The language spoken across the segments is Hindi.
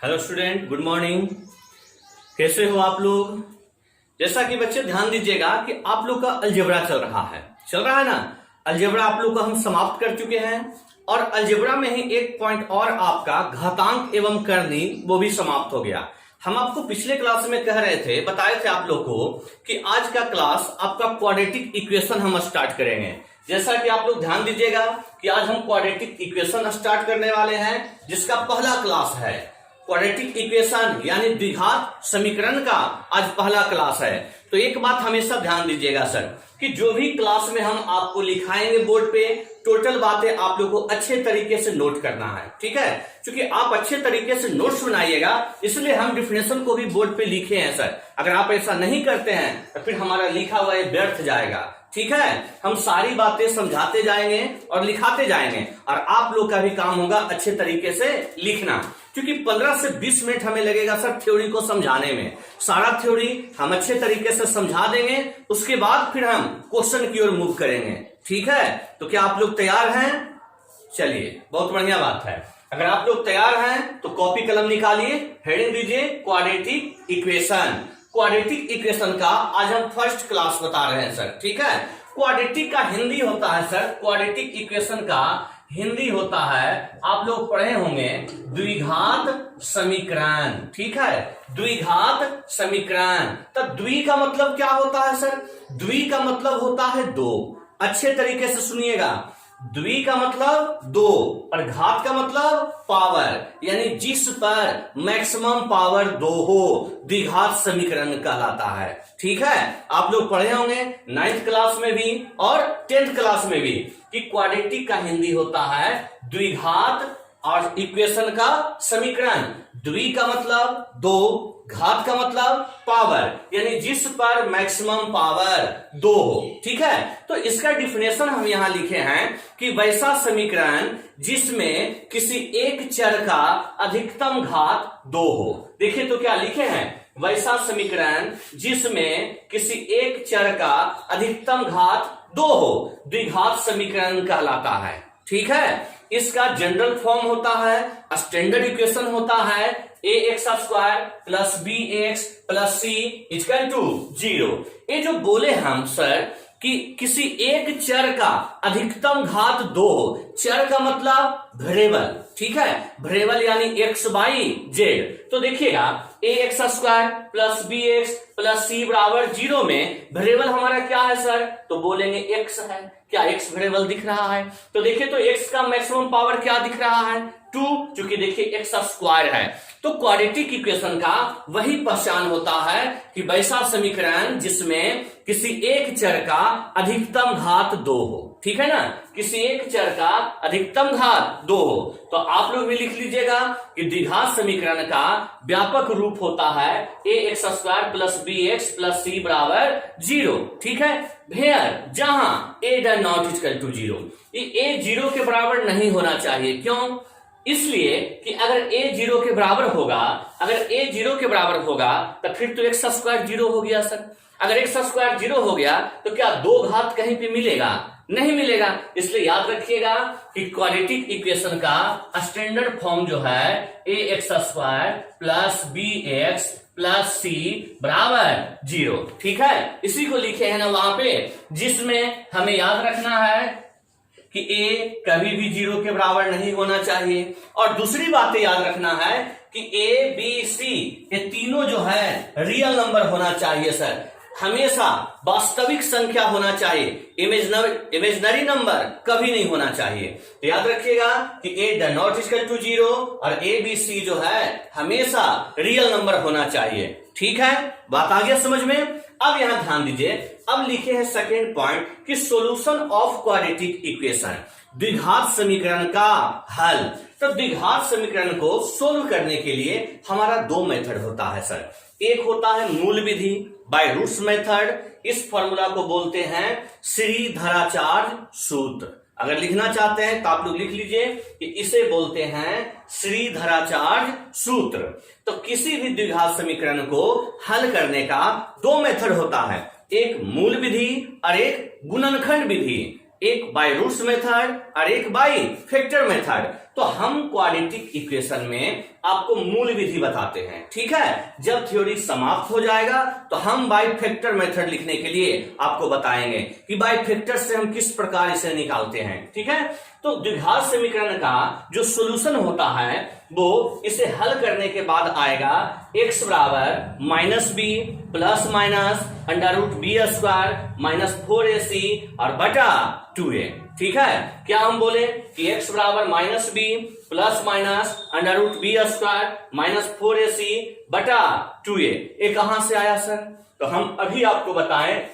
Hello student, good morning. कैसे हो आप लोग? जैसा कि बच्चे ध्यान दीजिएगा कि आप लोग का अलजेब्रा चल रहा है ना। अलजेब्रा आप लोग का हम समाप्त कर चुके हैं और अलजेब्रा में ही एक पॉइंट और आपका घातांक एवं करनी वो भी समाप्त हो गया। हम आपको पिछले क्लास में कह रहे थे, बताए थे आप लोग को कि आज का क्लास आपका क्वाड्रेटिक इक्वेशन हम स्टार्ट करेंगे। जैसा कि आप लोग ध्यान दीजिएगा कि आज हम क्वाड्रेटिक इक्वेशन स्टार्ट करने वाले हैं, जिसका पहला क्लास है क्वाड्रेटिक इक्वेशन यानी द्विघात समीकरण का आज पहला क्लास है। तो एक बात हमेशा ध्यान दीजिएगा सर कि जो भी क्लास में हम आपको लिखाएंगे बोर्ड पे, टोटल बातें आप लोग को अच्छे तरीके से नोट करना है, ठीक है। क्योंकि आप अच्छे तरीके से नोट्स बनाइएगा, इसलिए हम डिफिनेशन को भी बोर्ड पे लिखे हैं सर। अगर आप ऐसा नहीं करते हैं तो फिर हमारा लिखा हुआ व्यर्थ जाएगा, ठीक है। हम सारी बातें समझाते जाएंगे और लिखाते जाएंगे और आप लोग का भी काम होगा अच्छे तरीके से लिखना, क्योंकि 15 से 20 मिनट हमें लगेगा सर थ्योरी को समझाने में। सारा थ्योरी हम अच्छे तरीके से समझा देंगे, उसके बाद फिर हम क्वेश्चन की ओर मूव करेंगे, ठीक है। तो क्या आप लोग तैयार हैं? चलिए, बहुत बढ़िया बात है। अगर आप लोग तैयार हैं तो कॉपी कलम निकालिए, हेडिंग दीजिए क्वाड्रेटिक इक्वेशन। क्वाड्रेटिक इक्वेशन का आज हम फर्स्ट क्लास बता रहे हैं सर, ठीक है। क्वाड्रेटिक का हिंदी होता है सर, क्वाड्रेटिक इक्वेशन का हिंदी होता है, आप लोग पढ़े होंगे, द्विघात समीकरण, ठीक है। द्विघात समीकरण। तो द्वि का मतलब क्या होता है सर? द्वि का मतलब होता है दो। अच्छे तरीके से सुनिएगा, द्वि का मतलब दो और घात का मतलब पावर, यानी जिस पर मैक्सिमम पावर दो हो, द्विघात समीकरण कहलाता है, ठीक है। आप लोग पढ़े होंगे 9th क्लास में भी और 10th क्लास में भी कि क्वाड्रेटिक का हिंदी होता है द्विघात और इक्वेशन का समीकरण। द्वि का मतलब दो, घात का मतलब पावर, यानी जिस पर मैक्सिमम पावर दो हो, ठीक है। तो इसका डिफिनेशन हम यहां लिखे हैं कि वैसा समीकरण जिसमें किसी एक चर का अधिकतम घात दो हो। देखिए तो क्या लिखे हैं, वैसा समीकरण जिसमें किसी एक चर का अधिकतम घात दो हो, द्विघात समीकरण कहलाता है, ठीक है। इसका जनरल फॉर्म होता है, स्टैंडर्ड इक्वेशन होता है ax square plus bx plus c equal to 0। ये जो बोले हम सर कि किसी एक चर का अधिकतम घात दो हो, चर का मतलब वेरिएबल, ठीक है। वेरिएबल यानी x y z। तो देखिएगा ax square plus bx plus c बराबर 0 में वेरिएबल हमारा क्या है सर? तो बोलेंगे x है। क्या x वेरिएबल दिख रहा है? तो देखिए तो x का मैक्सिमम पावर क्या दिख रहा है? 2, क्योंकि देखिए x स्क्वायर है। तो क्वाड्रेटिक इक्वेशन का वही पहचान होता है कि वैसा समीकरण जिसमें किसी एक चर का अधिकतम घात दो हो, ठीक है ना। किसी एक चर का अधिकतम घात दो हो। तो आप लोग भी लिख लीजिएगा कि द्विघात समीकरण का व्यापक रूप होता है ax square plus bx plus c बराबर 0, ठीक है। वेयर जहां a does not equal to 0, ये a 0 के बराबर नहीं होना चाहिए। क्यों? इसलिए कि अगर a 0 के बराबर होगा, अगर a 0 के बराबर होगा तो फिर तो x स्क्वायर 0 हो गया सर। अगर x स्क्वायर 0 हो गया तो क्या दो घात कहीं पे मिलेगा? नहीं मिलेगा। इसलिए याद रखिएगा कि क्वाड्रेटिक इक्वेशन का स्टैंडर्ड फॉर्म जो है ax square plus bx plus c बराबर 0, ठीक है। इसी को लिखे हैं ना वहां पे, जिसमें हमें याद रखना है कि a कभी भी 0 के बराबर नहीं होना चाहिए। और दूसरी बात याद रखना है कि a b c ये तीनों जो है रियल नंबर होना चाहिए सर, हमेशा वास्तविक संख्या होना चाहिए, इमेजिनरी नंबर कभी नहीं होना चाहिए। तो याद रखिएगा कि a does not equal to 0 और a b c जो है हमेशा रियल नंबर होना चाहिए, ठीक है। बात आ गया समझ में? अब यहां ध्यान दीजिए, अब लिखे हैं सेकेंड पॉइंट कि सॉल्यूशन ऑफ क्वाड्रेटिक इक्वेशन, द्विघात समीकरण का हल। तो द्विघात समीकरण को सोल्व करने के लिए हमारा दो मेथड होता है सर। एक होता है मूल विधि, बाय रूट्स मेथड। इस फॉर्मूला को बोलते हैं श्रीधराचार्य सूत्र। अगर लिखना चाहते हैं तो आप लोग लिख लीजिए कि इसे बोलते हैं श्रीधराचार्य सूत्र। तो किसी भी द्विघात समीकरण को हल करने का दो मेथड होता है, एक मूल विधि और एक गुणनखंड विधि। एक बाय रूट्स मेथड और एक बाय फैक्टर मेथड। तो हम क्वाड्रेटिक इक्वेशन में आपको मूल विधि बताते हैं। ठीक है, जब थ्योरी समाप्त हो जाएगा तो हम बाइफैक्टर मेथड लिखने के लिए आपको बताएंगे कि बाइफैक्टर से हम किस प्रकार इसे निकालते हैं। ठीक है, तो द्विघात समीकरण का जो सोल्यूशन होता है वो इसे हल करने के बाद आएगा x बराबर minus b plus minus under root b square minus 4ac और बटा 2a। ठीक है, क्या हम बोले कि x बराबर minus b plus minus under root b square minus 4ac बटा 2a। ये कहां से आया सर? तो हम अभी आपको बताएं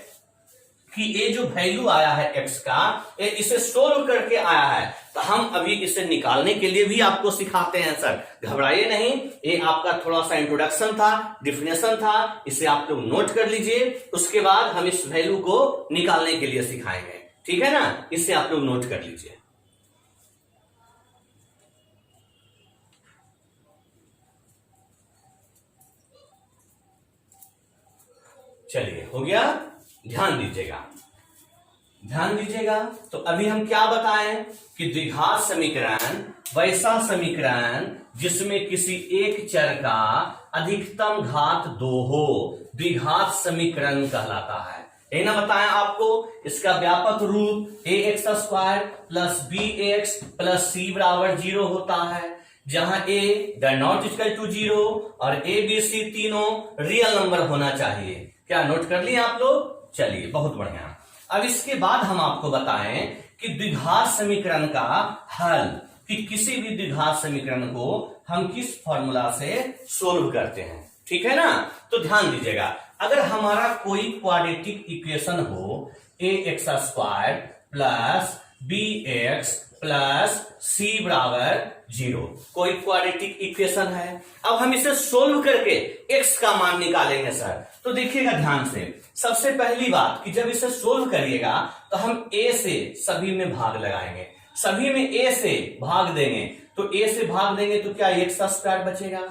कि ये जो वैल्यू आया है x का, ये इसे सोल्व करके आया है। तो हम अभी इसे निकालने के लिए भी आपको सिखाते हैं सर, घबराइए नहीं। ये आपका थोड़ा सा इंट्रोडक्शन था, डिफिनेशन था, इसे आप लोग नोट कर लीजिए। उसके बाद हम इस वैल्यू को निकालने के लिए सिखाएंगे। ठीक है ना, इसे आप लोग नोट कर लीजिए। चलिए, हो गया? ध्यान दीजिएगा। तो अभी हम क्या बताएं कि द्विघात समीकरण वैसा समीकरण जिसमें किसी एक चर का अधिकतम घात 2 हो, द्विघात समीकरण कहलाता है। ये ना बताया आपको, इसका व्यापक रूप ax square plus bx plus c बराबर 0 होता है, जहां a नॉट इक्वल टू 0 और a b c तीनों रियल नंबर होना चाहिए। क्या नोट कर लिए आप लोग? चलिए, बहुत बढ़िया। अब इसके बाद हम आपको बताएं कि द्विघात समीकरण का हल, कि किसी भी द्विघात समीकरण को हम किस फॉर्मूला से सोल्व करते हैं। ठीक है ना, तो ध्यान दीजिएगा। अगर हमारा कोई क्वाड्रेटिक इक्वेशन हो ax square plus bx plus c बराबर 0, कोई क्वाड्रेटिक इक्वेशन है। अब हम इसे सोल्व करके x का मान निकालेंगे सर। तो देखिएगा ध्यान से, सबसे पहली बात कि जब इसे सोल्व करिएगा तो हम a से सभी में भाग लगाएंगे, सभी में a से भाग देंगे। तो a से भाग देंगे तो क्या x स्क्वायर बचेगा,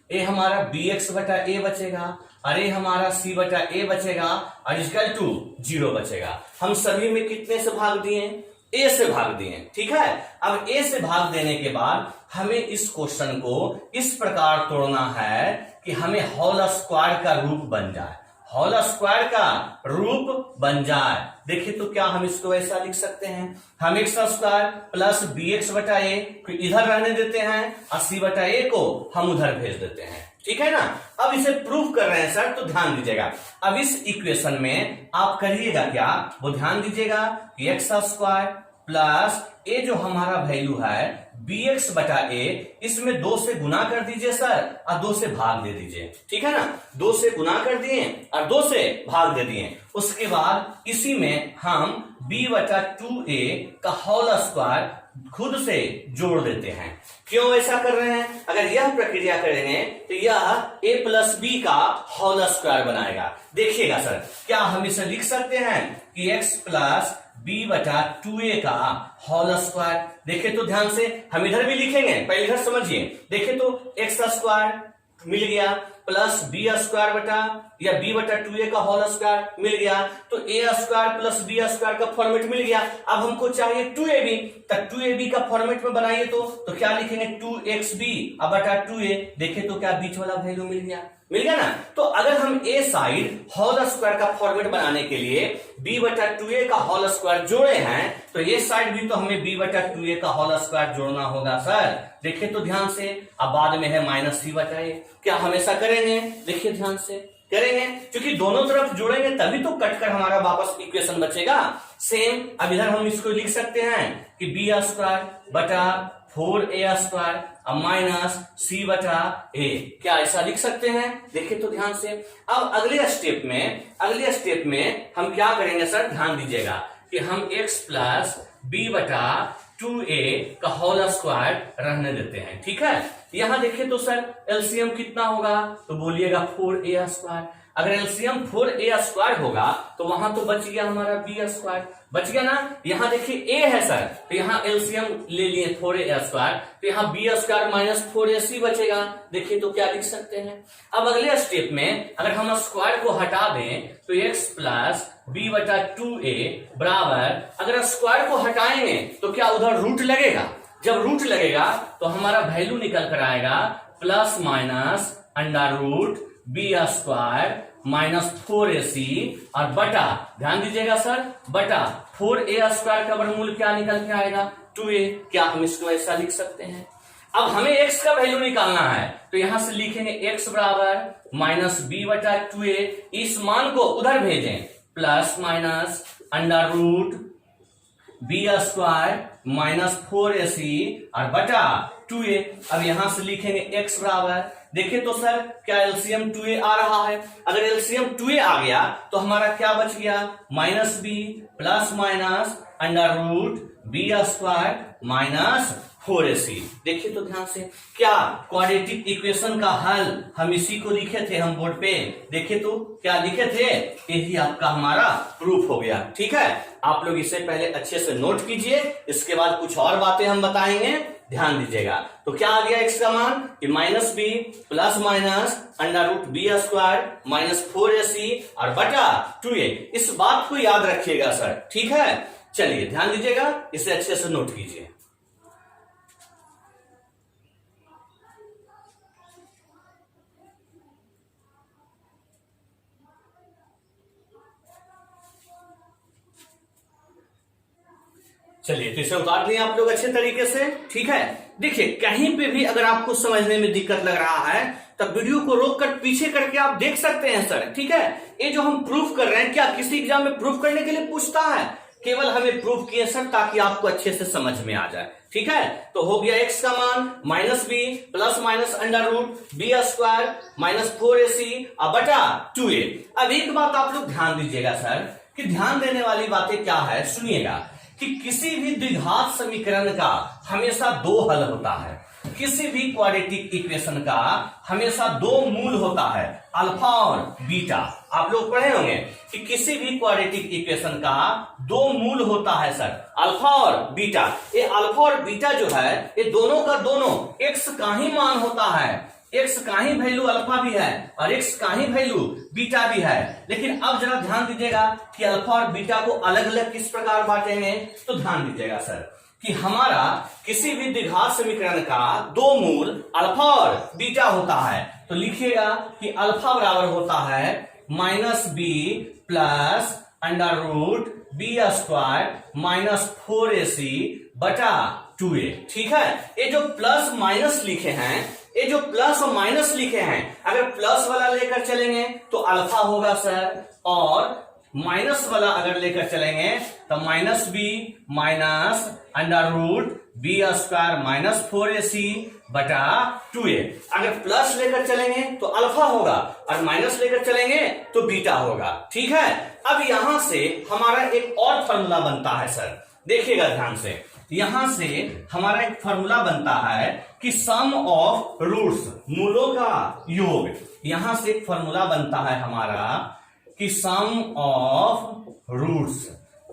a हमारा bx बटा a बचेगा, और a हमारा c बटा a बचेगा, और इक्वल टू 0 बचेगा। हम सभी में कितने से भाग दिए? a से भाग दिए। ठीक है, अब a से भाग देने के बाद हमें इस क्वेश्चन को इस प्रकार तोड़ना है कि हमें होल स्क्वायर का रूप बन जाए, होल स्क्वायर का रूप बन जाए। देखिए तो क्या हम इसको ऐसा लिख सकते हैं, हम x स्क्वायर प्लस bx बटा a को इधर रहने देते हैं और c बटा a को हम उधर भेज देते हैं। ठीक है ना, अब इसे प्रूफ कर रहे हैं सर, तो ध्यान दीजिएगा। अब इस इक्वेशन में आप करिएगा क्या, वो ध्यान दीजिएगा कि x स्क्वायर प्लस a जो हमारा वैल्यू है bx बटा a, इसमें 2 से गुना कर दीजिए सर और 2 से भाग दे दीजिए। ठीक है ना, 2 से गुना कर दिए और 2 से भाग दे दिए। उसके बाद इसी में हम b बटा 2a का होल स्क्वायर खुद से जोड़ देते हैं। क्यों ऐसा कर रहे हैं? अगर यह प्रक्रिया करेंगे तो यह a प्लस बी का होल स्क्वायर बनाएगा। देखिएगा सर, क्या हम इसे लिख सकते हैं कि x प्लस b बटा 2a का होल स्क्वायर। देखिए तो ध्यान से, हम इधर भी लिखेंगे, पहले इधर समझिए। देखिए तो x स्क्वायर मिल गया प्लस बी स्क्वायर बटा या b बटा 2a का होल स्क्वायर मिल गया, तो a square plus b square का फॉर्मेट मिल गया। अब हमको चाहिए 2ab, तब 2ab का फॉर्मेट में बनाइए तो क्या लिखेंगे 2xb अब बटा 2a। देखिए तो क्या बीच वाला वैल्यू मिल गया ना। तो अगर हम a साइड होल स्क्वायर का फॉर्मेट बनाने के लिए b बटा 2a का होल स्क्वायर जोड़े हैं, तो ये साइड भी तो हमें b बटा 2a का होल स्क्वायर जोड़ना होगा सर। देखिए तो ध्यान से, अब बाद में है माइनस c बटा a। क्या हम ऐसा करेंगे? देखिए ध्यान से करेंगे, क्योंकि दोनों तरफ जोड़ेंगे तभी तो कटकर हमारा वापस इक्वेशन बचेगा। सेम अब इधर हम इसको लिख सकते हैं कि b स्क्वायर बटा 4a स्क्वायर अब माइनस c बटा a। क्या ऐसा लिख सकते हैं? देखिए तो ध्यान से। अब अगले स्टेप में हम क्या करेंगे सर, ध्यान दीजिएगा कि हम x प्लस b बटा 2a का होल स्क्वायर रहने देते हैं। ठीक है, यहां देखिए तो सर एलसीएम कितना होगा, तो बोलिएगा 4a स्क्वायर। अगर एलसीएम 4a स्क्वायर होगा तो वहां तो बच गया हमारा b स्क्वायर, बच गया ना। यहां देखिए a है सर, तो यहां एलसीएम ले लिए 4a स्क्वायर, तो यहां b स्क्वायर माइनस 4ac बचेगा। देखिए तो क्या लिख सकते हैं। अब अगले स्टेप में अगर हम स्क्वायर को हटा दें तो x प्लस b बटा 2a बराबर, अगर स्क्वायर को हटाएंगे तो क्या उधर रूट लगेगा, जब रूट लगेगा तो हमारा वैल्यू निकल कर आएगा plus minus under root b square minus 4ac और बटा, ध्यान दीजिएगा सर, बटा 4a स्क्वायर का वर्गमूल क्या निकल के आएगा 2a। क्या हम इसको ऐसा लिख सकते हैं? अब हमें x का वैल्यू निकालना है तो यहां से लिखेंगे x बराबर माइनस बी बटा 2a, इस मान को उधर भेजें, plus minus under root b square minus 4ac और बटा 2a। अब यहां से लिखेंगे x बराबर, देखिए तो सर क्या एलसीएम 2a आ रहा है, अगर एलसीएम 2a आ गया तो हमारा क्या बच गया minus b plus minus under root b square minus 4ac। देखिए तो ध्यान से, क्या क्वाड्रेटिक इक्वेशन का हल हम इसी को लिखे थे हम बोर्ड पे, देखिए तो क्या लिखे थे, यही आपका हमारा प्रूफ हो गया। ठीक है, आप लोग इसे पहले अच्छे से नोट कीजिए, इसके बाद कुछ और बातें हम बताएंगे, ध्यान दीजिएगा। तो क्या आ गया x का मान कि minus b plus minus under root b square minus 4ac और बटा 2a। इस बात को याद रखिएगा सर, ठीक है। चलिए ध्यान दीजिएगा, इसे अच्छे से नोट कीजिए। चलिए तो इसे उतार दिए आप लोग अच्छे तरीके से, ठीक है। देखिए कहीं पे भी अगर आपको समझने में दिक्कत लग रहा है तब वीडियो को रोक कर पीछे करके आप देख सकते हैं सर, ठीक है। ये जो हम प्रूफ कर रहे हैं, क्या किसी एग्जाम में प्रूफ करने के लिए पूछता है? केवल हमें प्रूफ किए सर ताकि आपको अच्छे से समझ में आ जाए, ठीक है। तो हो गया x का मान minus b plus minus under root b square minus 4ac और बटा 2a। अब एक बात आप लोग ध्यान दीजिएगा सर, कि ध्यान देने वाली बातें क्या है, सुनिएगा कि किसी भी द्विघात समीकरण का हमेशा दो हल होता है, किसी भी क्वाड्रेटिक इक्वेशन का हमेशा दो मूल होता है, अल्फा और बीटा। आप लोग पढ़े होंगे कि किसी भी क्वाड्रेटिक इक्वेशन का दो मूल होता है सर, अल्फा और बीटा। ये अल्फा और बीटा जो है ये दोनों का दोनों एक्स का ही मान होता है, एक्स का ही वैल्यू अल्फा भी है और एक्स का ही वैल्यू बीटा भी है। लेकिन अब जरा ध्यान दीजिएगा कि अल्फा और बीटा को अलग अलग किस प्रकार बांटेंगे, तो ध्यान दीजिएगा सर कि हमारा किसी भी द्विघात समीकरण का दो मूल अल्फा और बीटा होता है। तो लिखिएगा कि अल्फा बराबर होता है minus b plus under root b square minus 4ac बटा 2a, ठीक है। ये जो प्लस माइनस लिखे हैं, ये जो प्लस और माइनस लिखे हैं, अगर प्लस वाला लेकर चलेंगे तो अल्फा होगा सर, और माइनस वाला अगर लेकर चलेंगे तो minus b minus under root b square minus 4ac बटा 2a। अगर प्लस लेकर चलेंगे तो अल्फा होगा और माइनस लेकर चलेंगे तो बीटा होगा, ठीक है। अब यहां से हमारा एक और फॉर्मूला बनता है सर, देखिएगा ध्यान से, यहां से हमारा एक फॉर्मूला बनता है कि सम ऑफ रूट्स, मूलों का योग। यहां से एक फॉर्मूला बनता है हमारा कि सम ऑफ रूट्स,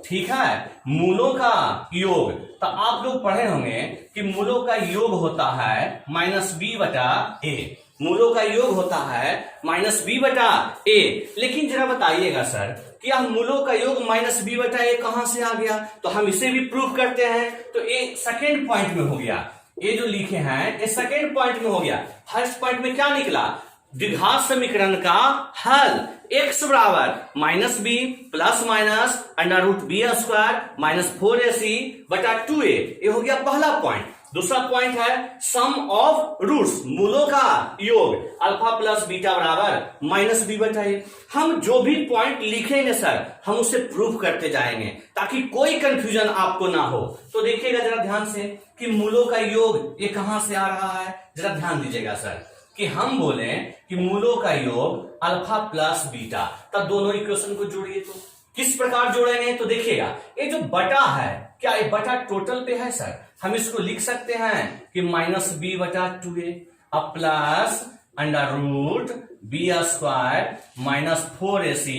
ठीक है, मूलों का योग। तो आप लोग पढ़े होंगे कि मूलों का योग होता है माइनस बी बटा ए, मूलों का योग होता है माइनस बी बटा ए। लेकिन जरा बताइएगा सर कि यह मूलों का योग माइनस बी बटा ए कहां से आ गया, तो हम इसे भी प्रूफ करते हैं। तो ये सेकेंड पॉइंट में हो गया, ये जो लिखे हैं ये सेकेंड पॉइंट में हो गया। फर्स्ट पॉइंट में क्या निकला, द्विघात समीकरण का हल x बराबर minus b plus minus under root b square minus 4ac बटा 2a, ये हो गया पहला पॉइंट। दूसरा पॉइंट है सम ऑफ रूट्स, मूलों का योग, अल्फा प्लस बीटा बराबर माइनस बी बटा ए। हम जो भी पॉइंट लिखेंगे सर हम उसे प्रूफ करते जाएंगे ताकि कोई कंफ्यूजन आपको ना हो। तो देखिएगा जरा ध्यान से कि मूलों का योग ये कहां से आ रहा है, जरा ध्यान दीजिएगा सर कि हम बोले कि मूलों का योग अल्फा प्लस बीटा, तब दोनों इक्वेशन को जोड़िए। तो किस प्रकार जोड़ेंगे, तो देखिएगा ये जो बटा है, क्या ये बटा टोटल पे है सर, हम इसको लिख सकते हैं कि माइनस बी बटा 2a अब plus under root b square minus 4ac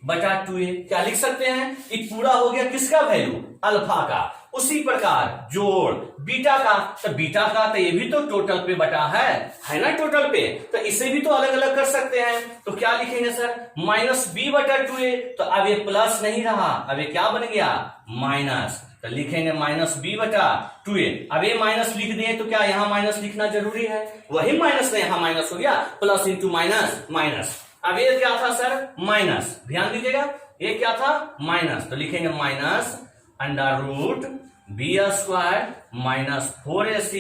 बटा 2a, क्या लिख सकते हैं, ये पूरा हो गया किसका वैल्यू, अल्फा का। उसी प्रकार जोड़ बीटा का, तो बीटा का तो ये भी तो टोटल पे बटा है ना टोटल पे, तो इसे भी तो अलग अलग कर सकते हैं। तो क्या लिखेंगे सर, माइनस बी बटा 2a, तो अब ये प्लस नहीं रहा, अब ये क्या बन गया माइनस, तो लिखेंगे माइनस बी बटा 2a। अब ये माइनस लिख दिए तो क्या यहाँ माइनस लिखना जरूरी है? वही माइनस में यहाँ माइनस हो गया, प्लस इंटू माइनस माइनस। अब ये क्या था सर? माइनस, ध्यान दीजिएगा ये क्या था? माइनस। तो लिखेंगे minus under root b square minus 4ac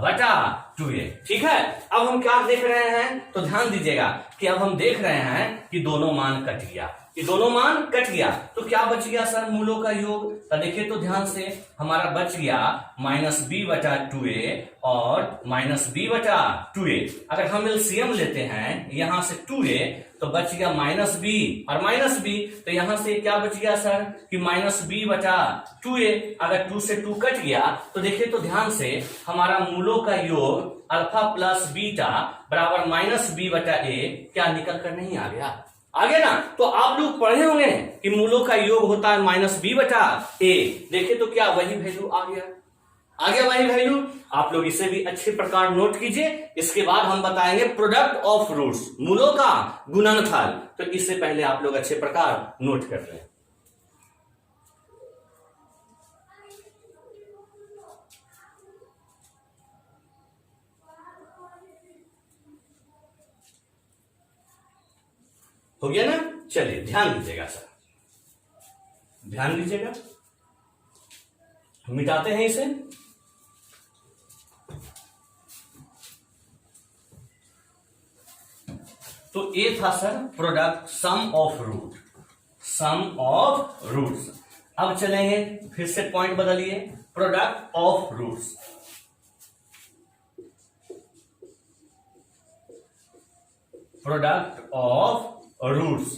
बटा 2a। ठीक है, अब हम क्या देख रहे हैं? तो ध्यान दीजिएगा कि अब हम देख रहे हैं कि दोनों मान कट गया, ये दोनों मान कट गया तो क्या बच गया सर? मूलों का योग। तो देखिए तो ध्यान से, हमारा बच गया माइनस बी बटा 2a और माइनस बी बटा 2a। अगर हम एलसीएम लेते हैं यहां से 2a तो बच गया माइनस बी और माइनस बी, तो यहां से क्या बच गया सर? कि माइनस बी बटा 2a। अगर 2 से 2 कट गया तो देखिए तो ध्यान से, हमारा मूलों का योग अल्फा प्लस बीटा बराबर माइनस बी बटा ए क्या निकल कर नहीं आ गया? आ गया ना? तो आप लोग पढ़े होंगे कि मूलों का योग होता है माइनस बी बटा ए। देखिए तो क्या वही वैल्यू आ गया? आ गया वही वैल्यू। आप लोग इसे भी अच्छे प्रकार नोट कीजिए। इसके बाद हम बताएंगे प्रोडक्ट ऑफ रूट्स, मूलों का गुणनफल। तो इससे पहले आप लोग अच्छे प्रकार नोट कर लें। हो गया ना? चलिए ध्यान दीजिएगा सर, ध्यान दीजिएगा, मिटाते हैं इसे। तो ये था sir product sum of root, sum of roots. अब चलेंगे फिर से पॉइंट बदलिए, product of roots. Product of roots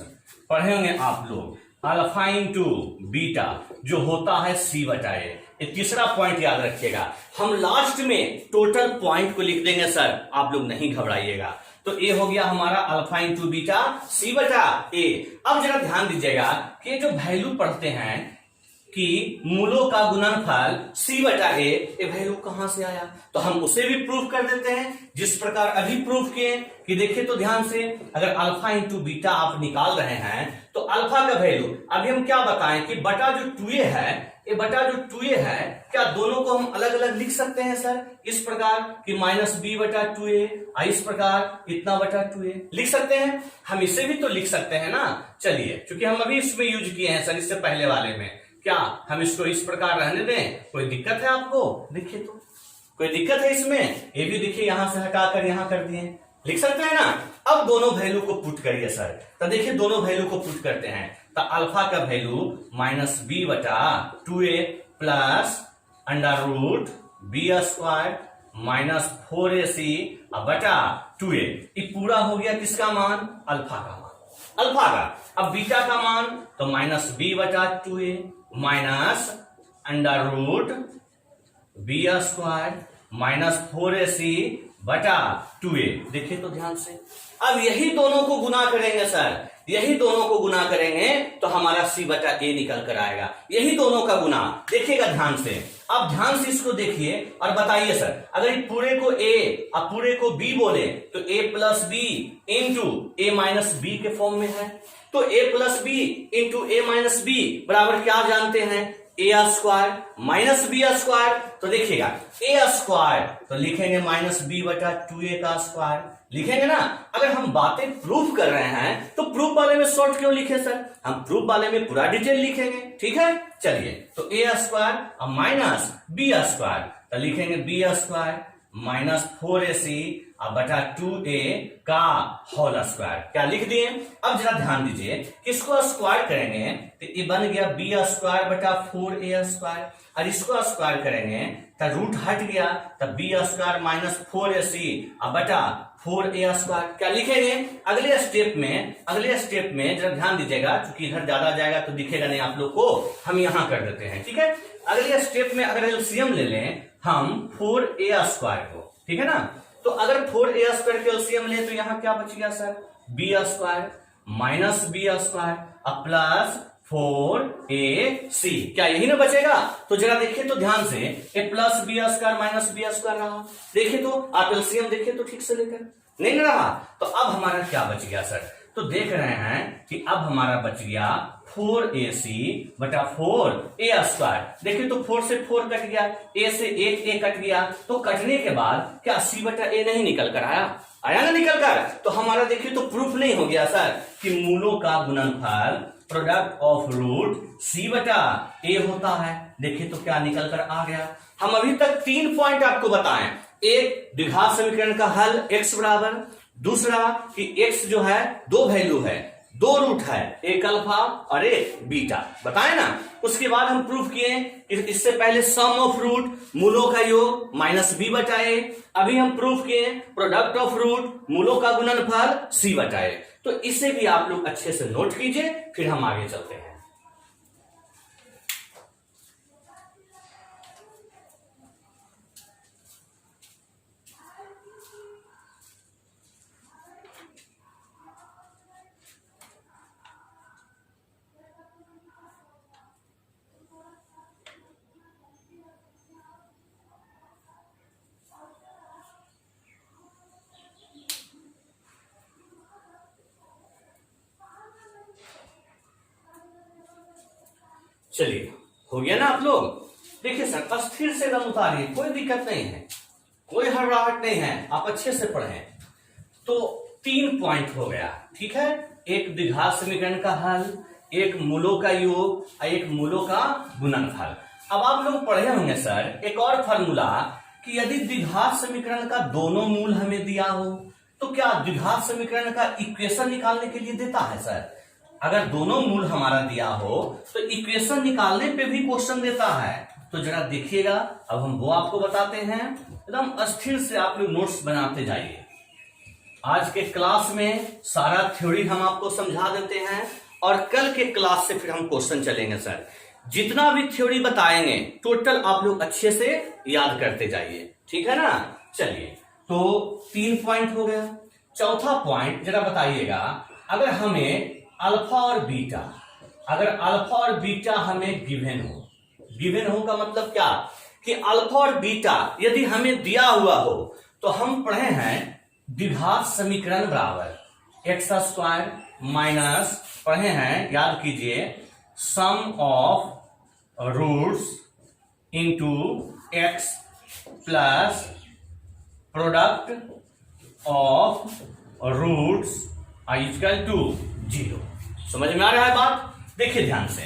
पढ़े होंगे आप लोग, अल्फा इंटू बीटा जो होता है सी बटा ए। ये तीसरा पॉइंट याद रखिएगा। हम लास्ट में टोटल पॉइंट को लिख देंगे सर, आप लोग नहीं घबराइएगा। तो ये हो गया हमारा अल्फा इंटू बीटा सी बटा ए। अब जरा ध्यान दीजिएगा कि जो वैल्यू पढ़ते हैं कि मूलों का गुणनफल सी बटा ए, ये वैल्यू कहां से आया? तो हम उसे भी प्रूफ कर देते हैं जिस प्रकार अभी प्रूफ किए कि देखिए तो ध्यान से, अगर अल्फा इंटू बीटा आप निकाल रहे हैं तो अल्फा का वैल्यू अभी हम क्या बताएं कि बटा जो 2a है, ये बटा जो 2a है, क्या दोनों को हम अलग अलग लिख सकते हैं सर? इस प्रकार कि माइनस बी बटा 2a, इस प्रकार इतना बटा 2a लिख सकते हैं। हम इसे भी तो लिख सकते हैं ना। चलिए, क्योंकि हम अभी इसमें यूज किए हैं सर, इससे पहले वाले में, क्या हम इसको इस प्रकार रहने दें? कोई दिक्कत है आपको? देखिए तो कोई दिक्कत है इसमें? ये भी देखिए यहां से हटाकर यहां कर दिए, लिख सकते हैं ना। अब दोनों वैल्यू को पुट करिए सर। तो देखिए दोनों वैल्यू को पुट करते हैं तो अल्फा का वैल्यू माइनस बी बटा 2a plus under root b square minus 4ac बटा 2a। ये पूरा हो गया किसका मान? अल्फा का मान, अल्फा का। अब बीटा का मान तो माइनस बी बटा 2a minus under root b square minus 4ac बटा 2a। देखिए तो ध्यान से, अब यही दोनों को गुना करेंगे सर, यही दोनों को गुना करेंगे तो हमारा सी बटा ए निकल कर आएगा। यही दोनों का गुना, देखिएगा ध्यान से। अब ध्यान से इसको देखिए और बताइए सर, अगर पूरे को ए और पूरे को बी बोले तो ए प्लस बी इंटू ए माइनस बी के फॉर्म में है। तो ए प्लस बी इंटू ए माइनस बी बराबर क्या जानते हैं? ए स्क्वायर माइनस बी स्क्वायर। तो देखिएगा ए स्क्वायर तो लिखेंगे माइनस बी बटा 2a का स्क्वायर, लिखेंगे ना। अगर हम बातें प्रूफ कर रहे हैं तो प्रूफ वाले में शॉर्ट क्यों लिखे सर? हम प्रूफ वाले में पूरा डिटेल लिखेंगे, ठीक है। चलिए, तो ए स्क्वायर और माइनस बी स्क्वायर, तो लिखेंगे बी स्क्वायर माइनस 4ac बटा 2a का होल स्क्वायर, क्या लिख दिए। अब जरा ध्यान दीजिए, किसको स्क्वायर करेंगे तो ये बन गया बी स्क्वायर बटा 4a स्क्वायर, और इसको स्क्वायर करेंगे तो रूट हट गया तो बी स्क्वायर माइनस 4ac बटा 4a स्क्वायर, क्या लिखेंगे। अगले स्टेप में जरा ध्यान दीजिएगा, क्योंकि इधर ज्यादा जाएगा तो दिखेगा नहीं आप लोग को, हम यहां कर देते हैं, ठीक है। अगले स्टेप में अगर एलसीएम ले लें हम 4a स्क्वायर को, ठीक है ना। तो अगर 4a स्क्वायर के एलसीएम ले तो यहां क्या बच गया sir? B square minus b square plus 4ac, क्या यही ना बचेगा। तो जरा देखिए तो ध्यान से, a plus b square minus b square रहा, देखिए तो आप एलसीएम देखिए तो ठीक से लेकर नहीं रहा। तो अब हमारा क्या बच गया सर? तो देख रहे हैं कि अब हमारा बच गया 4ac/4a²। देखिए तो 4 से 4 कट गया, a से एक a कट गया, तो कटने के बाद क्या c/a नहीं निकल कर आया? आया ना निकल कर? तो हमारा देखिए तो प्रूफ नहीं हो गया सर कि मूलों का गुणनफल प्रोडक्ट ऑफ रूट c/a होता है। देखिए तो क्या निकल कर आ गया? हम अभी तक 3 पॉइंट आपको बताएं। एक, द्विघात समीकरण का हल x बराबर, दूसरा कि x जो है दो वैल्यू है, दो रूट है, एक अल्फा और एक बीटा, बताए ना। उसके बाद हम प्रूफ किए कि इससे पहले सम ऑफ रूट मूलों का योग -b/a। अभी हम प्रूफ किए प्रोडक्ट ऑफ रूट मूलों का गुणनफल c/a। तो इसे भी आप लोग अच्छे से नोट कीजिए, फिर हम आगे चलते हैं। चलिए, हो गया ना आप लोग? देखिए सर, अस्थिर से एकदम उतारिए, कोई दिक्कत नहीं है, कोई हड़बड़ाहट नहीं है, आप अच्छे से पढ़ें। तो 3 पॉइंट हो गया, ठीक है। एक द्विघात समीकरण का हल, एक मूलों का योग और एक मूलों का गुणनफल। अब आप लोग पढ़े होंगे सर एक और फॉर्मूला कि यदि द्विघात समीकरण का दोनों मूल हमें दिया हो तो क्या द्विघात समीकरण का इक्वेशन निकालने के लिए देता है सर? अगर दोनों मूल हमारा दिया हो तो इक्वेशन निकालने पे भी क्वेश्चन देता है। तो जरा देखिएगा, अब हम वो आपको बताते हैं। एकदम अस्थिर से आप लोग नोट्स बनाते जाइए। आज के क्लास में सारा थ्योरी हम आपको समझा देते हैं और कल के क्लास से फिर हम क्वेश्चन चलेंगे सर। जितना भी थ्योरी बताएंगे टोटल आप लोग अच्छे से याद करते जाइए, ठीक है ना। चलिए, तो 3 पॉइंट हो गया। चौथा पॉइंट जरा बताइएगा, अगर हमें अल्फा और बीटा, अगर अल्फा और बीटा हमें गिवन हो का मतलब क्या कि अल्फा और बीटा यदि हमें दिया हुआ हो तो हम पढ़े हैं द्विघात समीकरण बराबर x² माइनस, पढ़े हैं याद कीजिए, sum of roots into x plus product of roots equal to 0। समझ में आ रहा है बात? देखिए ध्यान से,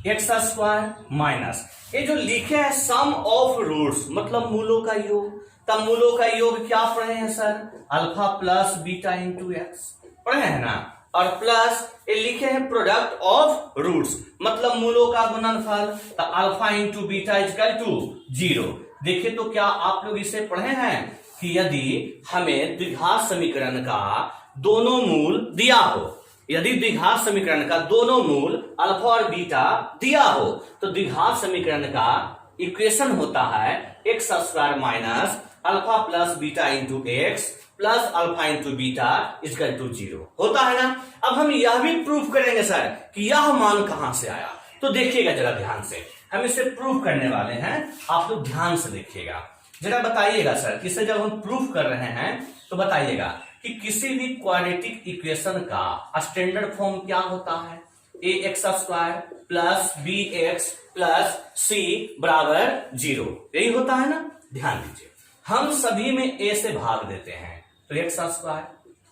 x² माइनस ये जो लिखे हैं सम ऑफ रूट्स मतलब मूलों का योग। तब मूलों का योग क्या पढ़े हैं sir? Alpha plus beta into x, पढ़े हैं ना। और प्लस ये लिखे हैं प्रोडक्ट ऑफ रूट्स मतलब मूलों का गुणनफल, तो alpha into beta equal to 0। देखिए तो क्या आप लोग इसे पढ़े हैं कि यदि हमें द्विघात समीकरण का दोनों मूल दिया हो, यदि द्विघात समीकरण का दोनों मूल अल्फा और बीटा दिया हो तो द्विघात समीकरण का इक्वेशन होता है x² minus alpha plus beta into x plus alpha into beta equal to 0 होता है ना। अब हम यह भी प्रूफ करेंगे सर कि यह मान कहां से आया। तो देखिएगा जरा ध्यान से, हम इसे प्रूफ करने वाले हैं, आप लोग ध्यान से देखिएगा। जरा बताइएगा सर, किसे जब हम प्रूफ कर रहे हैं तो बताइएगा कि किसी भी क्वाड्रेटिक इक्वेशन का स्टैंडर्ड फॉर्म क्या होता है? ax² plus bx plus c बराबर 0, यही होता है ना। ध्यान दीजिए, हम सभी में a से भाग देते हैं तो x²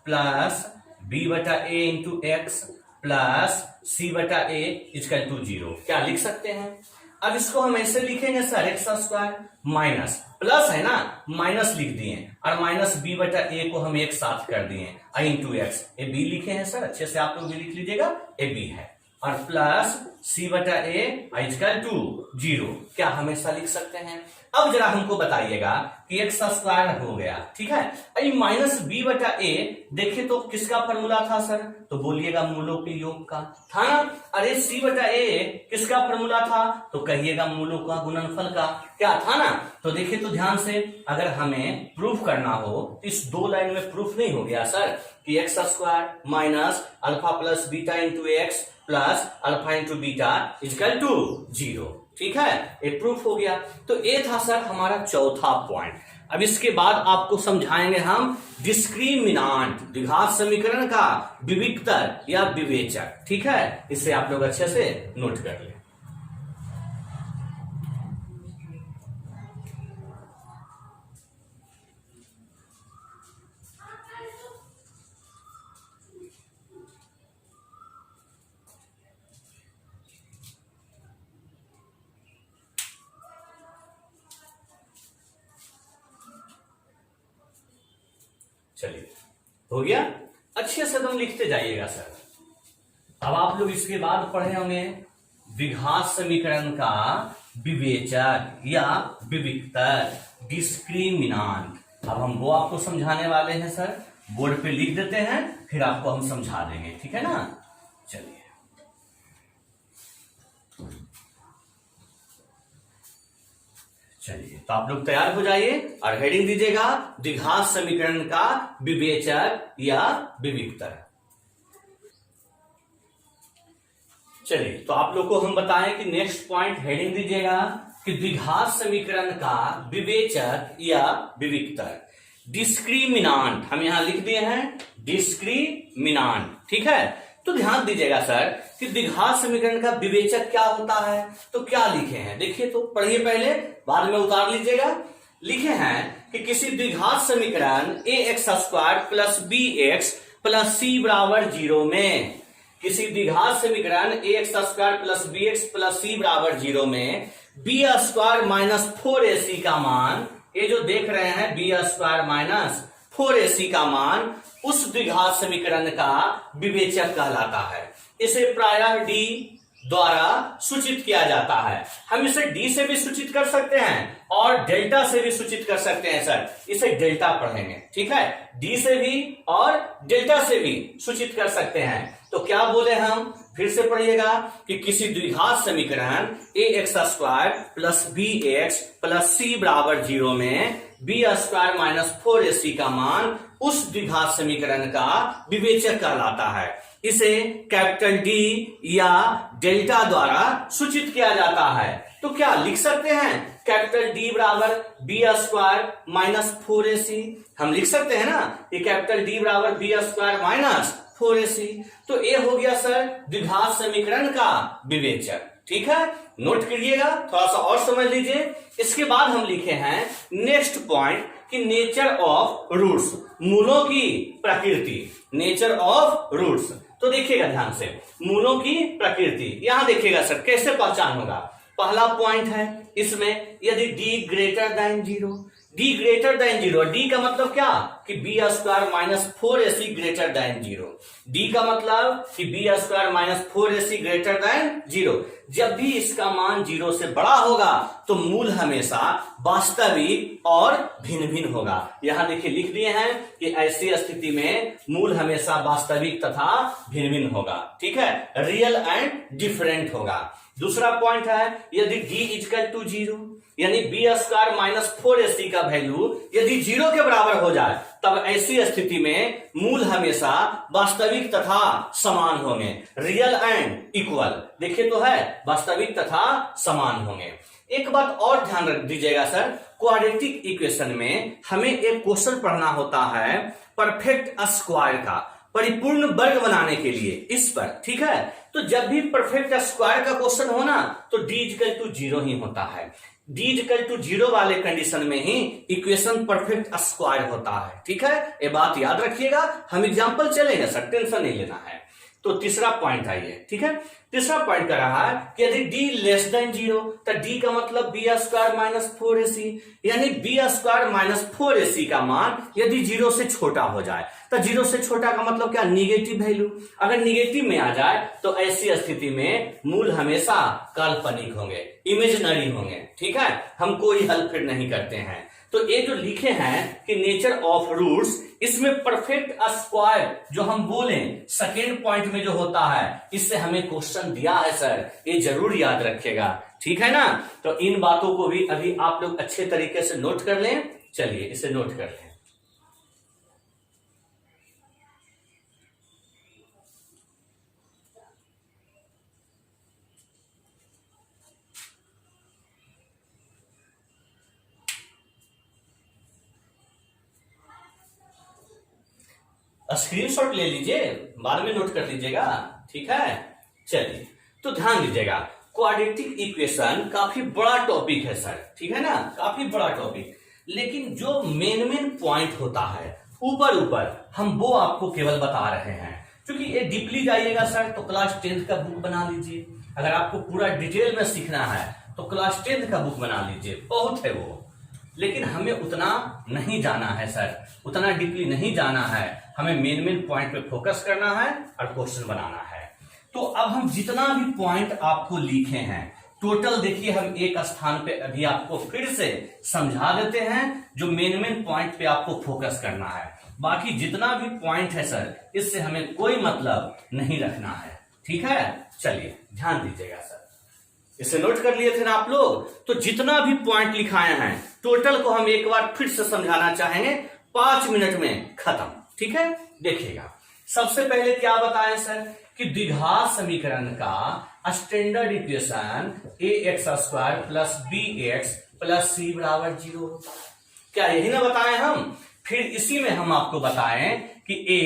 plus b/a into x plus c/a equal to 0 क्या लिख सकते हैं? अब इसको हम ऐसे लिखेंगे सर, x² माइनस प्लस है ना, माइनस लिख दिए और माइनस b/a को हम एक साथ कर दिए i into x, a b लिखे हैं सर, अच्छे से आप लोग भी लिख लीजिएगा, ए बी है, और प्लस c/a इक्वल टू 0 क्या हमेशा लिख सकते हैं। अब जरा हमको बताइएगा कि x² हो गया, ठीक है। आई माइनस b/a देखिए तो किसका फॉर्मूला था सर? तो बोलिएगा मूलों के योग का था ना। अरे c/a किसका फॉर्मूला था? तो कहिएगा मूलों का गुणनफल का, क्या था ना। तो देखिए तो ध्यान से, अगर हमें प्रूफ करना हो इस 2 लाइन में प्रूफ नहीं हो गया सर कि x² minus alpha plus beta into x plus alpha into beta equal to 0, ठीक है, ये प्रूफ हो गया। तो ये था सर हमारा चौथा पॉइंट। अब इसके बाद आपको समझाएंगे हम डिस्क्रिमिनांट, द्विघात समीकरण का विविक्तर या विवेचक। ठीक है, इसे आप लोग अच्छे से नोट कर लें। चलिए, हो गया। अच्छे से तुम लिखते जाइएगा सर। अब आप लोग इसके बाद पढ़े होंगे द्विघात समीकरण का विवेचक या विविक्तर, डिस्क्रिमिनांट। अब हम वो आपको समझाने वाले हैं सर, बोर्ड पे लिख देते हैं, फिर आपको हम समझा देंगे। ठीक है ना। चलिए, तो आप लोग तैयार हो जाइए और हेडिंग दीजिएगा द्विघात समीकरण का विवेचक या विविक्तर। चलिए, तो आप लोग को हम बताएं कि नेक्स्ट पॉइंट हेडिंग दीजिएगा कि द्विघात समीकरण का विवेचक या विविक्तर, डिस्क्रिमिनांट। हम यहां लिख दिए हैं डिस्क्रिमिनांट। ठीक है, तो ध्यान दीजिएगा सर कि द्विघात समीकरण का विवेचक क्या होता है, तो क्या लिखे हैं देखिए, तो पढ़िए पहले, बाद में उतार लीजिएगा। लिखे हैं कि किसी द्विघात समीकरण ax² plus bx plus c बराबर 0 में, किसी द्विघात समीकरण ax² plus bx plus c बराबर 0 में b² माइनस 4ac का मान, ये जो देख रहे हैं b² माइनस 4ac का मान उस द्विघात समीकरण का विवेचक कहलाता है। इसे प्रायः डी द्वारा सूचित किया जाता है। हम इसे डी से भी सूचित कर सकते हैं और डेल्टा से भी सूचित कर सकते हैं सर, इसे डेल्टा पढ़ेंगे। ठीक है, डी से भी और डेल्टा से भी सूचित कर सकते हैं। तो क्या बोले हम, फिर से पढ़िएगा कि किसी द्विघात समीकरण ax² plus bx plus c बराबर 0 में b² माइनस 4ac का मान उस द्विघात समीकरण का विवेचक कहलाता है। इसे कैपिटल डी या डेल्टा द्वारा सूचित किया जाता है। तो क्या लिख सकते हैं, कैपिटल डी बराबर b² माइनस 4ac, हम लिख सकते हैं ना, ये कैपिटल डी बराबर b² माइनस 4ac। तो ये हो गया सर द्विघात समीकरण का विवेचक। ठीक है, नोट करिएगा, थोड़ा सा और समझ लीजिए। इसके बाद हम लिखे हैं नेक्स्ट पॉइंट कि नेचर ऑफ रूट्स, मूलों की प्रकृति, नेचर ऑफ रूट्स। तो देखिएगा ध्यान से, मूलों की प्रकृति यहां देखिएगा सर, कैसे पहचान होगा। पहला पॉइंट है इसमें, यदि d greater than 0, d greater than 0, d का मतलब क्या कि b² minus 4ac greater than 0, d का मतलब कि b² minus 4ac greater than 0। जब भी इसका मान 0 से बड़ा होगा तो मूल हमेशा वास्तविक और भिन्न भिन्न होगा। यहां देखिए लिख दिए हैं कि ऐसी स्थिति में मूल हमेशा वास्तविक तथा भिन्न भिन्न होगा। ठीक है, रियल एंड डिफरेंट होगा। दूसरा पॉइंट है, यदि d इक्वल टू 0, यानी b² माइनस 4ac का वैल्यू यदि 0 के बराबर हो जाए, तब ऐसी स्थिति में मूल हमेशा वास्तविक तथा समान होंगे, रियल एंड इक्वल। देखिए तो है, वास्तविक तथा समान होंगे। एक बात और ध्यान रख दीजिएगा सर, क्वाड्रेटिक इक्वेशन में हमें एक क्वेश्चन पढ़ना होता है परफेक्ट स्क्वायर का, परिपूर्ण वर्ग बनाने के लिए इस पर। ठीक है, तो जब भी परफेक्ट स्क्वायर का क्वेश्चन हो ना, तो d इक्वल टू 0 ही होता है। d इक्वल टू 0 वाले कंडीशन में ही इक्वेशन परफेक्ट स्क्वायर होता है। ठीक है, ये बात याद रखिएगा, हम एग्जांपल चलेंगे सर, टेंशन नहीं लेना है। तो तीसरा पॉइंट है ये। ठीक है, तीसरा पॉइंट कर रहा है कि यदि d लेस देन 0, तो d का मतलब b² माइनस 4ac, यानी b² माइनस 4ac का मान यदि 0 से छोटा हो जाए, तो 0 से छोटा का मतलब क्या, निगेटिव वैल्यू। अगर निगेटिव में आ जाए तो ऐसी स्थिति में मूल हमेशा काल्पनिक होंगे, इमेजिनरी होंगे। ठीक है, हम कोई हल फिर नहीं करते हैं। तो ये जो लिखे हैं कि नेचर ऑफ रूट्स, इसमें परफेक्ट स्क्वायर जो हम बोले सेकेंड पॉइंट में जो होता है, इससे हमें क्वेश्चन दिया है सर, ये जरूर याद रखिएगा। ठीक है ना, तो इन बातों को भी अभी आप लोग अच्छे तरीके से नोट कर लें। चलिए इसे नोट कर लें। स्क्रीनशॉट ले लीजिए, बाद में नोट कर लीजिएगा, ठीक है। चलिए, तो ध्यान दीजिएगा, क्वाड्रेटिक इक्वेशन काफी बड़ा टॉपिक है सर, ठीक है ना, काफी बड़ा टॉपिक, लेकिन जो मेन पॉइंट होता है ऊपर ऊपर हम वो आपको केवल बता रहे हैं। क्योंकि ये डीपली जाइएगा सर तो क्लास 10th का बुक बना लीजिए, अगर आपको पूरा डिटेल में सीखना है तो क्लास 10th का बुक बना लीजिए, बहुत है वो। लेकिन हमें उतना नहीं जाना है सर, उतना डीपली नहीं जाना है, हमें मेन पॉइंट पे फोकस करना है और क्वेश्चन बनाना है। तो अब हम जितना भी पॉइंट आपको लिखे हैं टोटल देखिए, हम एक स्थान पे अभी आपको फिर से समझा देते हैं, जो मेन पॉइंट पे आपको फोकस करना है। बाकी जितना भी पॉइंट है सर, इससे हमें कोई मतलब नहीं रखना है, ठीक है। चलिए ध्यान दीजिएगा सर, इसे नोट कर लिए थे ना आप लोग। तो जितना भी पॉइंट लिखाए हैं टोटल को हम एक बार फिर से समझाना चाहेंगे, 5 मिनट में खत्म, ठीक है। देखिएगा, सबसे पहले क्या बताएं सर कि द्विघात समीकरण का standard equation ax² plus bx plus c बराबर 0 होता है। क्या यही ना बताएं हम? फिर इसी में हम आपको बताएं कि a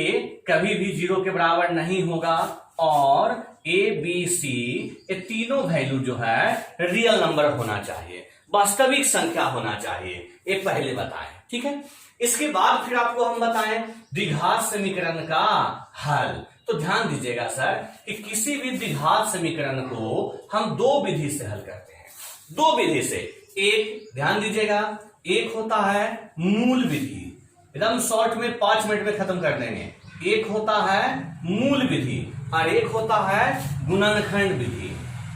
कभी भी 0 के बराबर नहीं होगा और a b c ये तीनों वैल्यू जो है रियल नंबर होना चाहिए, वास्तविक संख्या होना चाहिए, ये पहले बताएं, ठीक है। इसके बाद फिर आपको हम बताएं द्विघात समीकरण का हल। तो ध्यान दीजिएगा सर कि किसी भी द्विघात समीकरण को हम दो विधि से हल करते हैं, दो विधि से। एक ध्यान दीजिएगा, एक होता है मूल विधि, एकदम शॉर्ट में 5 मिनट में खत्म कर देंगे। एक होता है मूल विधि और एक होता है गुणनखंड विधि।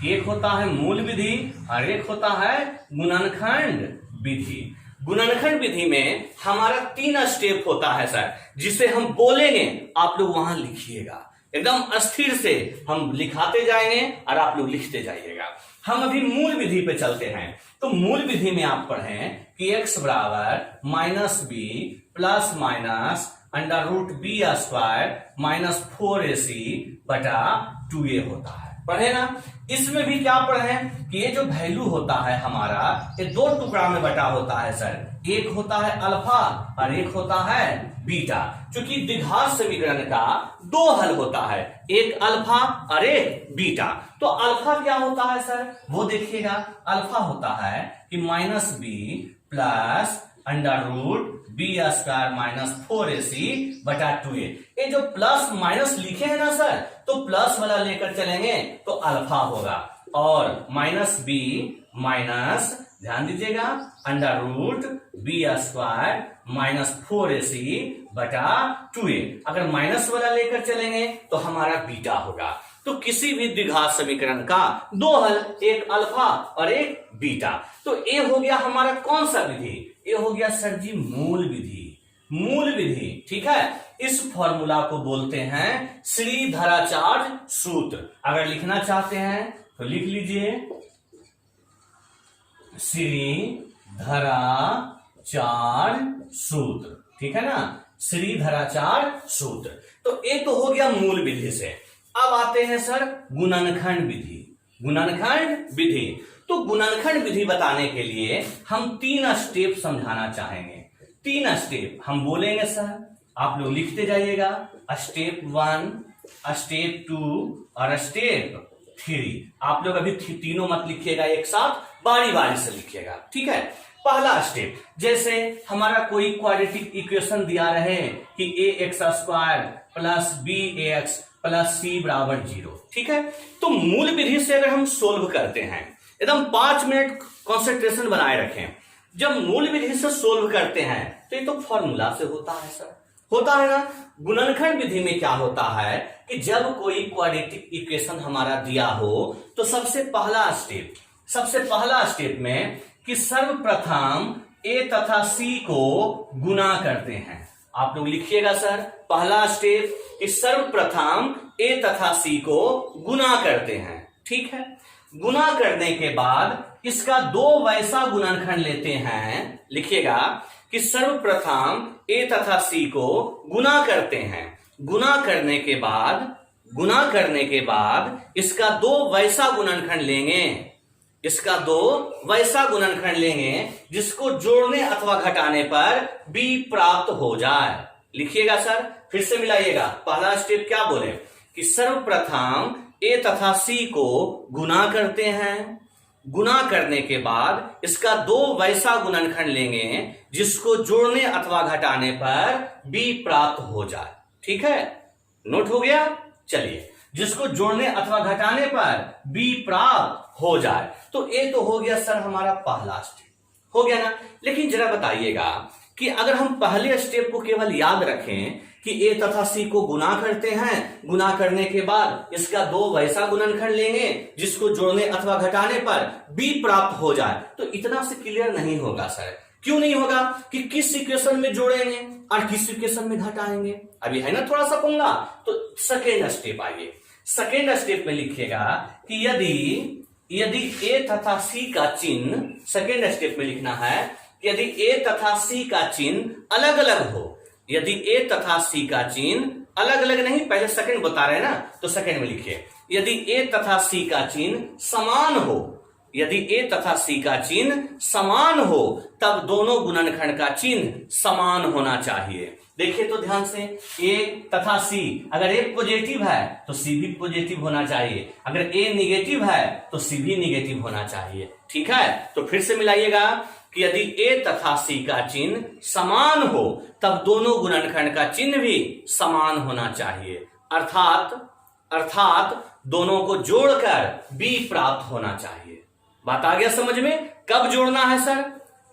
एक होता है मूल विधि और एक होता है गुणनखंड विधि। गुणनखंड विधि में हमारा 3 स्टेप होता है सर, जिसे हम बोलेंगे आप लोग वहां लिखिएगा, एकदम स्थिर से हम लिखाते जाएंगे और आप लोग लिखते जाइएगा। हम अभी मूल विधि पे चलते हैं। तो मूल विधि में आप पढ़ें कि x बराबर -b plus minus √b² minus 4ac बटा 2a होता है, पढ़े ना। इसमें भी क्या पढ़े कि ये जो वैल्यू होता है हमारा, ये 2 टुकड़ा में बटा होता है सर, एक होता है अल्फा और एक होता है बीटा। क्योंकि द्विघात समीकरण का 2 हल होता है, एक अल्फा और एक बीटा। तो अल्फा क्या होता है सर, वो देखिएगा, अल्फा होता है कि -b plus √b² minus 4ac बटा 2a। ये जो प्लस माइनस लिखे हैं ना सर, तो प्लस वाला लेकर चलेंगे तो अल्फा होगा, और -b माइनस ध्यान दीजिएगा √b² माइनस 4ac बटा 2a। अगर माइनस वाला लेकर चलेंगे तो हमारा बीटा होगा। तो किसी भी द्विघात समीकरण का 2 हल, एक अल्फा और एक बीटा। तो ये हो गया हमारा कौन सा विधि, ये हो गया सर जी मूल विधि। मूल विधि, ठीक है। इस फॉर्मूला को बोलते हैं श्रीधराचार्य सूत्र। अगर लिखना चाहते हैं तो लिख लीजिए श्रीधराचार्य सूत्र, ठीक है ना, श्रीधराचार्य सूत्र। तो ये तो हो गया मूल विधि से। अब आते हैं सर गुणनखंड विधि। गुणनखंड विधि, तो गुणनखंड विधि बताने के लिए हम 3 स्टेप समझाना चाहेंगे। 3 स्टेप हम बोलेंगे सर, आप लोग लिखते जाइएगा, स्टेप 1, स्टेप 2 और स्टेप 3। आप लोग अभी तीनों मत लिखिएगा एक साथ, बारी बारी से लिखिएगा, ठीक है। पहला स्टेप, जैसे हमारा कोई क्वाड्रेटिक इक्वेशन दिया रहे कि ax² plus bx plus c बराबर 0, ठीक है। तो मूल विधि से अगर हम सोल्व करते हैं, एकदम 5 मिनट कंसंट्रेशन बनाए रखें। जब मूल विधि से सोल्व करते हैं तो ये तो फॉर्मूला से होता है सर, होता है ना। गुणनखंड विधि में क्या होता है कि जब कोई क्वाड्रेटिक इक्वेशन हमारा दिया हो तो सबसे पहला स्टेप में कि सर्वप्रथम a तथा c को गुना करते हैं। आप लोग लिखिएगा सर, पहला स्टेप कि सर्वप्रथम a तथा c को गुना करते हैं, ठीक है। गुना करने के बाद इसका 2 वैसा गुणनखंड लेते हैं। लिखिएगा कि सर्वप्रथम a तथा c को गुना करते हैं। गुना करने के बाद इसका 2 वैसा गुणनखंड लेंगे, इसका 2 वैसा गुणनखंड लेंगे जिसको जोड़ने अथवा घटाने पर b प्राप्त हो जाए। लिखिएगा सर, फिर से मिलाइएगा। पहला स्टेप क्या बोले कि सर्वप्रथम ए तथा सी को गुना करते हैं, गुना करने के बाद इसका दो वैसा गुणनखंड लेंगे जिसको जोड़ने अथवा घटाने पर बी प्राप्त हो जाए। ठीक है, नोट हो गया। चलिए, जिसको जोड़ने अथवा घटाने पर बी प्राप्त हो जाए, तो ए तो हो गया सर हमारा पहला स्टेप, हो गया ना। लेकिन जरा बताइएगा कि अगर हम पहले स्टेप को केवल याद रखें कि ए तथा सी को गुना करते हैं, गुना करने के बाद इसका दो वैसा गुणनखंड लेंगे जिसको जोड़ने अथवा घटाने पर बी प्राप्त हो जाए, तो इतना से क्लियर नहीं होगा सर। क्यों नहीं होगा? कि किस इक्वेशन में जोड़ेंगे और किस इक्वेशन में घटाएंगे, अभी है ना थोड़ा सा पंगा। तो सेकेंड स्टेप आइए, सेकेंड स्टेप में लिखिएगा कि यदि ए तथा सी का चिन्ह, सेकेंड स्टेप में लिखना है यदि ए तथा सी का चिन्ह अलग अलग हो, यदि ए तथा सी का चिन्ह अलग अलग नहीं, पहले सेकंड बता रहे हैं ना, तो सेकंड में लिखिए यदि ए तथा सी का चिन्ह समान हो, यदि ए तथा सी का चिन्ह समान हो तब दोनों गुणनखंड का चिन्ह समान होना चाहिए। देखिए तो ध्यान से, ए तथा सी, अगर ए पॉजिटिव है तो सी भी पॉजिटिव होना चाहिए, अगर ए निगेटिव है तो सी भी निगेटिव होना चाहिए। ठीक है, तो फिर से मिलाइएगा कि यदि ए तथा सी का चिन्ह समान हो तब दोनों गुणनखंड का चिन्ह भी समान होना चाहिए, अर्थात दोनों को जोड़कर बी प्राप्त होना चाहिए। बात आ गया समझ में? कब जोड़ना है सर?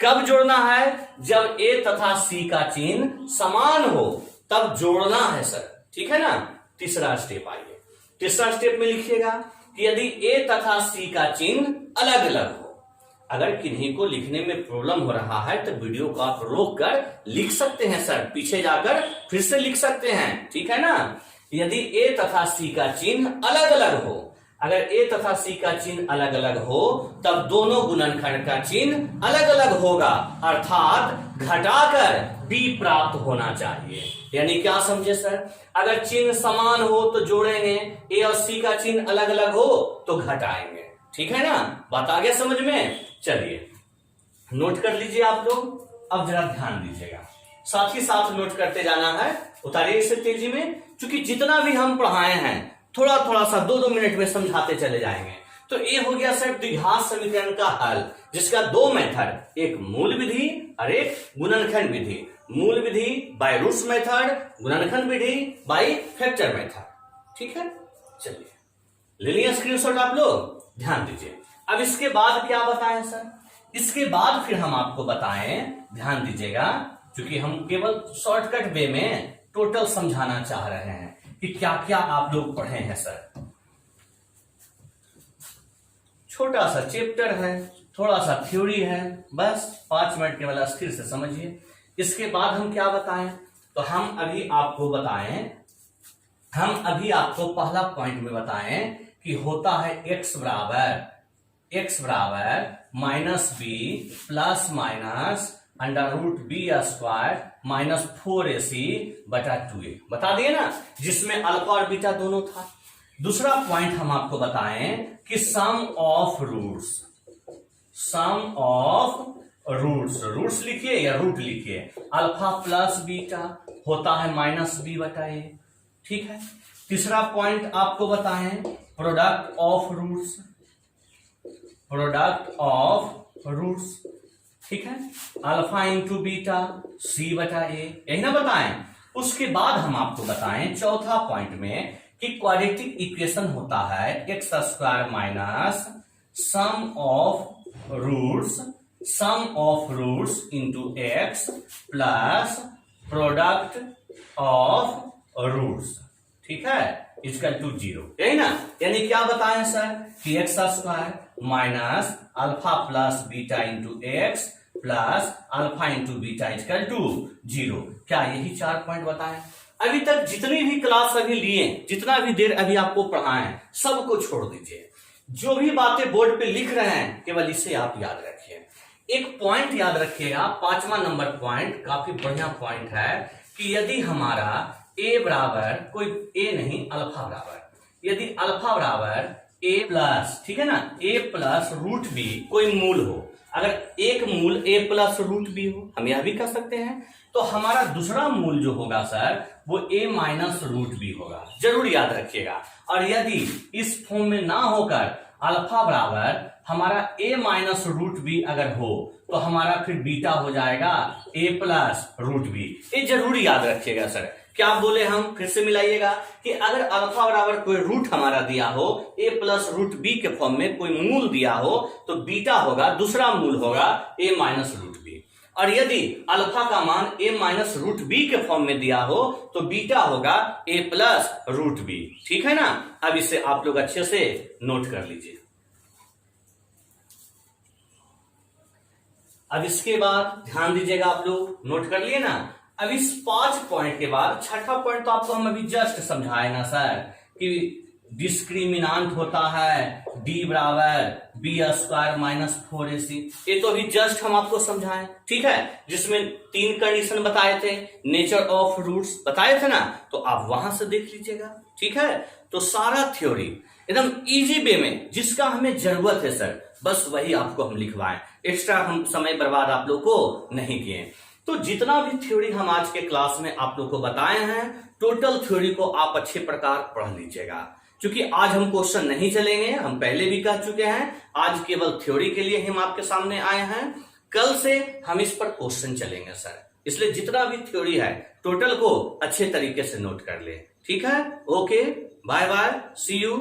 कब जोड़ना है? जब ए तथा सी का चिन्ह समान हो तब जोड़ना है सर। ठीक है ना। तीसरा स्टेप आइए, तीसरा स्टेप में लिखिएगा कि यदि ए तथा सी का चिन्ह अलग अलग हो, अगर किन्हीं को लिखने में प्रॉब्लम हो रहा है तो वीडियो को आप रोक कर लिख सकते हैं सर, पीछे जाकर फिर से लिख सकते हैं। ठीक है ना। यदि ए तथा सी का चिन्ह अलग अलग हो, अगर ए तथा सी का चिन्ह अलग अलग हो तब दोनों गुणनखंड का चिन्ह अलग अलग होगा, अर्थात घटाकर बी प्राप्त होना चाहिए। यानी क्या समझे सर? अगर चिन्ह समान हो तो जोड़ेंगे, ए और सी का चिन्ह अलग अलग हो तो घटाएंगे। ठीक है ना, बात आ गया समझ में? चलिए नोट कर लीजिए आप लोग। अब जरा ध्यान दीजिएगा, साथ ही साथ नोट करते जाना है, उतारिए इसे तेजी में, क्योंकि जितना भी हम पढ़ाए हैं थोड़ा थोड़ा सा 2-2 मिनट में समझाते चले जाएंगे। तो ये हो गया सर द्विघात समीकरण का हल, जिसका दो मेथड, एक मूल विधि और एक गुणनखंड विधि। मूल विधि बाय रूट्स मेथड, गुणनखंड विधि बाय फैक्टर मेथड। ठीक है, चलिए ले लिया स्क्रीनशॉट आप लोग, ध्यान दीजिए। अब इसके बाद क्या बताएं सर? इसके बाद फिर हम आपको बताएं, ध्यान दीजिएगा, क्योंकि हम केवल शॉर्टकट वे में टोटल समझाना चाह रहे हैं कि क्या क्या आप लोग पढ़े हैं सर। छोटा सा चैप्टर है, थोड़ा सा थ्योरी है, बस 5 मिनट केवल स्थिर से समझिए। इसके बाद हम क्या बताएं? तो हम अभी आपको पहला पॉइंट में बताएं कि होता है x बराबर minus b plus minus under root b square minus 4ac बटा 2a, बता दिए ना, जिसमें अल्फा और बीटा दोनों था। दूसरा पॉइंट हम आपको बताएं कि सम ऑफ रूट्स लिखिए या रूट लिखिए, अल्फा प्लस बीटा होता है माइनस बी बटा ए। ठीक है। तीसरा पॉइंट आपको बताएं प्रोडक्ट ऑफ रूट्स, ठीक है, अल्फा इंटू बीटा सी बटा ए, यही ना बताएं। उसके बाद हम आपको बताएं चौथा पॉइंट में कि क्वाड्रेटिक इक्वेशन होता है x square minus sum of roots into x plus product of roots, ठीक है, इक्वल टू 0, यही ना। यानी क्या बताएं सर कि x square minus alpha plus beta into x plus alpha into beta equal to 0। क्या यही 4 पॉइंट बताएं? अभी तक जितनी भी क्लास अभी लिए, जितना भी देर अभी आपको पढ़ाएं, सबको छोड़ दीजिए। जो भी बातें बोर्ड पे लिख रहे हैं केवल इसे आप याद रखिए। एक पॉइंट याद रखिएगा, 5वां नंबर पॉइंट काफी बढ़िया पॉइंट है कि यदि हमारा ए बराबर, कोई ए नहीं, अल्फा बराबर, यदि अल्फा बराबर ए प्लस, ठीक है ना, ए प्लस रूट बी कोई मूल हो, अगर एक मूल a प्लस रूट बी हो, हम यह भी कह सकते हैं, तो हमारा दूसरा मूल जो होगा सर वो a माइनस रूट बी होगा, जरूर याद रखिएगा। और यदि इस फॉर्म में ना होकर अल्फा बराबर हमारा a माइनस रूट बी अगर हो तो हमारा फिर बीटा हो जाएगा a प्लस रूट बी। ये जरूर याद रखिएगा सर। क्या बोले हम, फिर से मिलाइएगा कि अगर अल्फा बराबर कोई रूट हमारा दिया हो, a प्लस रूट बी के फॉर्म में कोई मूल दिया हो, तो बीटा होगा, दूसरा मूल होगा a माइनस रूट बी। और यदि अल्फा का मान a माइनस रूट बी के फॉर्म में दिया हो तो बीटा होगा a प्लस रूट बी। ठीक है ना। अब इसे आप लोग अच्छे से नोट कर लीजिए। अब इसके बाद ध्यान दीजिएगा, आप लोग नोट कर लिए ना। अब इस 5 पॉइंट के बाद छठा पॉइंट तो आपको हम अभी जस्ट समझाए ना सर कि डिस्क्रिमिनांट होता है d बराबर बी स्क्वायर माइनस 4ac। ये तो अभी जस्ट हम आपको समझाएं, ठीक है, जिसमें 3 कंडीशन बताए थे, नेचर ऑफ रूट्स बताए थे ना, तो आप वहां से देख लीजिएगा। ठीक है, तो सारा थ्योरी एकदम इजी वे में जिसका हमें जरूरत है सर, बस वही आपको हम लिखवाएं, एक्स्ट्रा हम समय बर्बाद आप लोग को नहीं किए। तो जितना भी थ्योरी हम आज के क्लास में आप लोग को बताए हैं, टोटल थ्योरी को आप अच्छे प्रकार पढ़ लीजिएगा, क्योंकि आज हम क्वेश्चन नहीं चलेंगे, हम पहले भी कह चुके हैं, आज केवल थ्योरी के लिए हम आपके सामने आए हैं। कल से हम इस पर क्वेश्चन चलेंगे सर, इसलिए जितना भी थ्योरी है टोटल को अच्छे तरीके से नोट कर ले। ठीक है, okay, bye bye, see you.